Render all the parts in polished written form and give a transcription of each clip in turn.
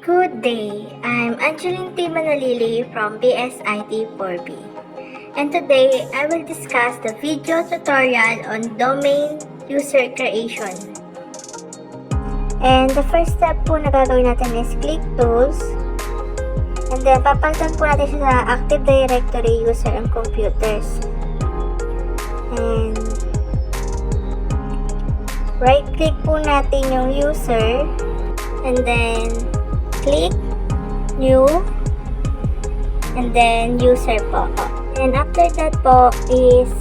Good day, I'm Angeline T. Manalili from BSIT 4B. And today, I will discuss the video tutorial on domain user creation. And the first step po na gagawin natin is click tools. And then, papalitan po natin siya sa Active Directory user and computers. And right click po natin yung user. And then, click new and then user po. And after that po is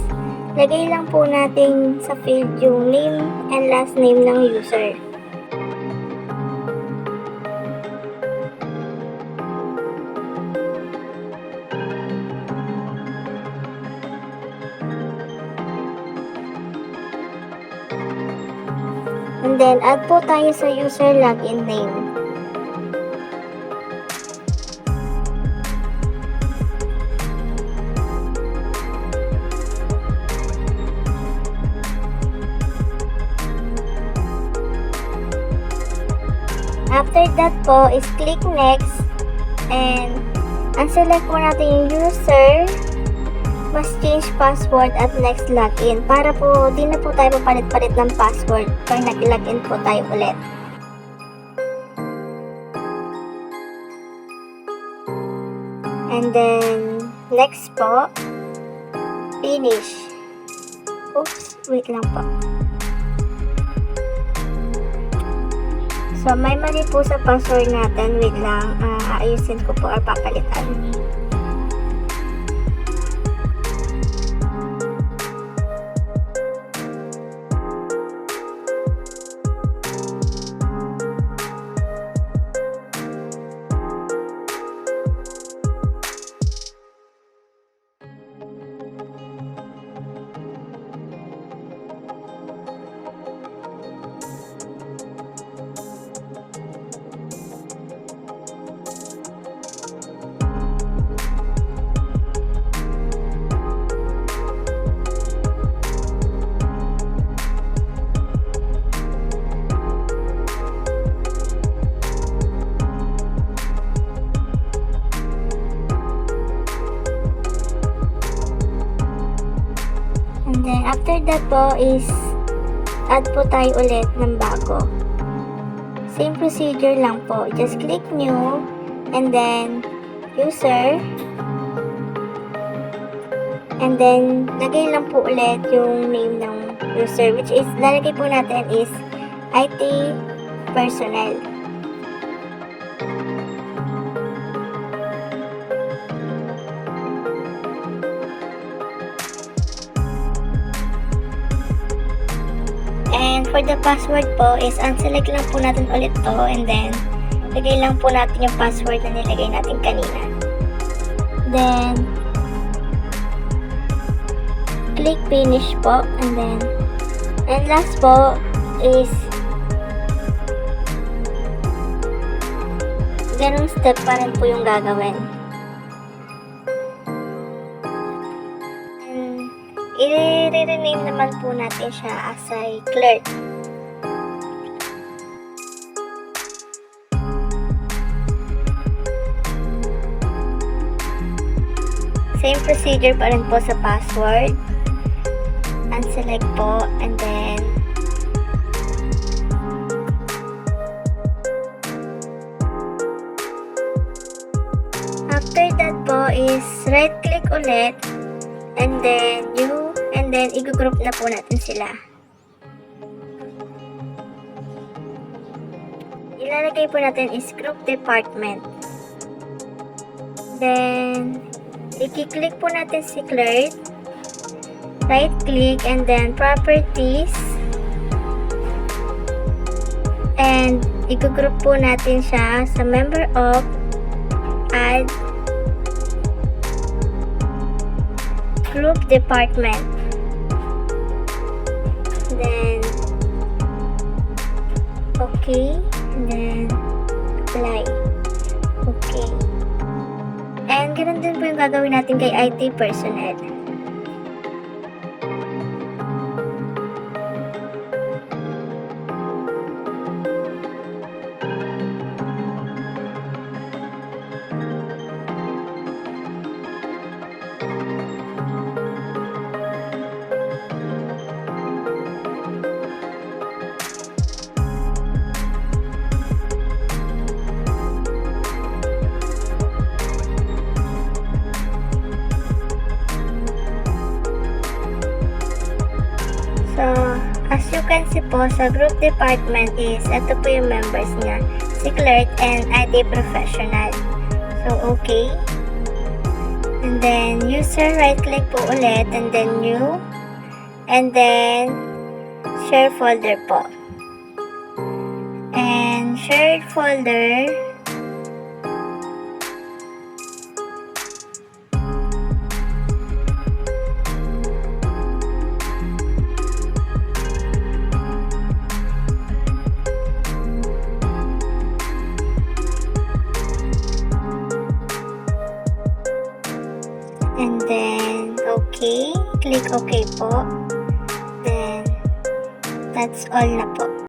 lagay lang po natin sa field yung name and last name ng user. And then add po tayo sa user login name. After that po is click next and unselect po natin yung user, must change password at next login para po di na po tayo papalit-palit ng password pag nag-login po tayo ulit. And then next po, finish. Oops, wait lang po. So, may mali po sa password natin. Wait lang. Aayusin ko po or papalitan. And then, after that po is add po tayo ulit ng bago. Same procedure lang po. Just click new and then user. And then, lagay lang po ulit yung name ng user which is, lalagay po natin is IT personnel. And for the password po is unselect lang po natin ulit to and then lagay lang po natin yung password na nilagay natin kanina. Then click finish po and last po is ganung step pa rin po yung gagawin. I-rename naman po natin siya as a clerk. Same procedure pa rin po sa password. Unselect po and then after that po is right click ulit and then i-group na po natin sila. Ilalagay po natin is group department. Then i-click po natin si clerk. Right click and then properties. And i-group po natin siya sa member of, add group department. Then okay and then apply. Okay. And ganun din po yung gagawin natin kay IT personnel. po sa group department is, ito po yung members niya. Si clerk and IT professional. So, okay. And then, user, right-click po ulit. And then, new. And then, share folder po. And, shared folder. And then, okay. Click okay po. Then, that's all na po.